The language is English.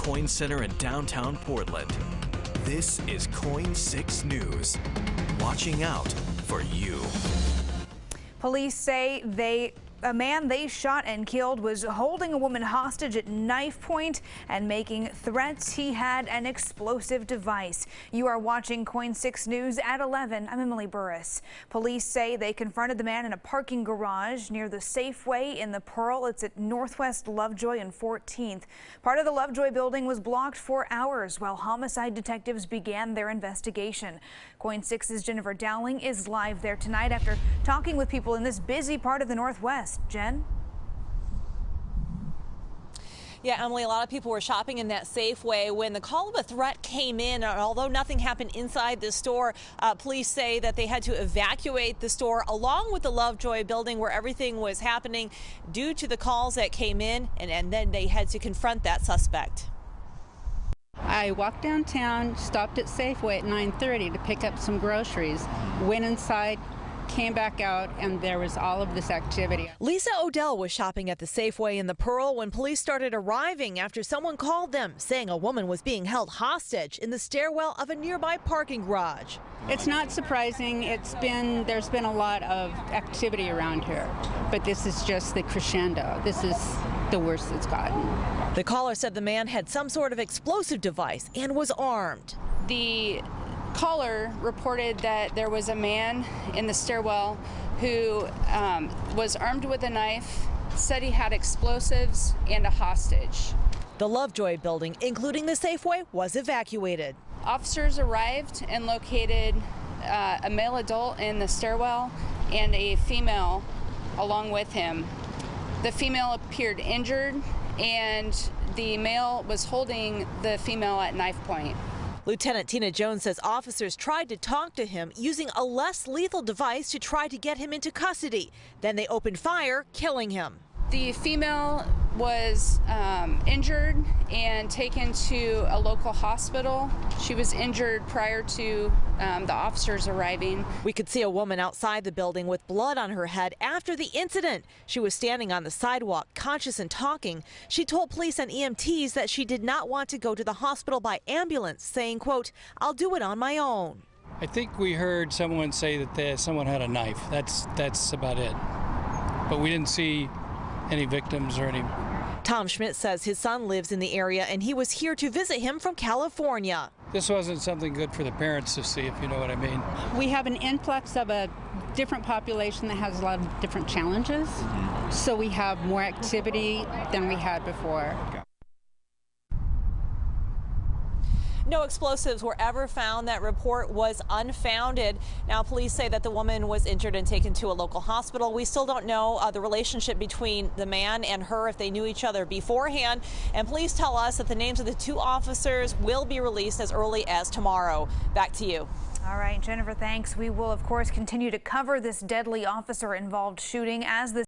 Coin Center in downtown Portland. This is KOIN 6 News. Watching out for you. Police say a man they shot and killed was holding a woman hostage at knife point and making threats. He had an explosive device. You are watching KOIN 6 News at 11. I'm Emily Burris. Police say they confronted the man in a parking garage near the Safeway in the Pearl. It's at Northwest Lovejoy and 14th. Part of the Lovejoy building was blocked for hours while homicide detectives began their investigation. KOIN 6's Jennifer Dowling is live there tonight after talking with people in this busy part of the Northwest. Jen? Yeah, Emily, a lot of people were shopping in that Safeway when the call of a threat came in. Although nothing happened inside the store, police say that they had to evacuate the store along with the Lovejoy building where everything was happening due to the calls that came in, and then they had to confront that suspect. I walked downtown, stopped at Safeway at 9:30 to pick up some groceries, went inside, came back out, and there was all of this activity. Lisa Odell was shopping at the Safeway in the Pearl when police started arriving after someone called them saying a woman was being held hostage in the stairwell of a nearby parking garage. It's not surprising. There's been a lot of activity around here, but this is just the crescendo. This is the worst it's gotten. The caller said the man had some sort of explosive device and was armed. The caller reported that there was a man in the stairwell who was armed with a knife, said he had explosives and a hostage. The Lovejoy building, including the Safeway, was evacuated. Officers arrived and located a male adult in the stairwell and a female along with him. The female appeared injured, and the male was holding the female at knife point. Lieutenant Tina Jones says officers tried to talk to him using a less lethal device to try to get him into custody. Then they opened fire, killing him. The female was injured and taken to a local hospital. She was injured prior to the officers arriving. We could see a woman outside the building with blood on her head after the incident. She was standing on the sidewalk, conscious and talking. She told police and EMTs that she did not want to go to the hospital by ambulance, saying, quote, "I'll do it on my own." I think we heard someone say that someone had a knife. That's about it. But we didn't see any victims or any. Tom Schmidt says his son lives in the area and he was here to visit him from California. This wasn't something good for the parents to see, if you know what I mean. We have an influx of a different population that has a lot of different challenges, so we have more activity than we had before. No explosives were ever found. That report was unfounded. Now, police say that the woman was injured and taken to a local hospital. We still don't know the relationship between the man and her, if they knew each other beforehand. And police tell us that the names of the two officers will be released as early as tomorrow. Back to you. All right, Jennifer, thanks. We will, of course, continue to cover this deadly officer-involved shooting as this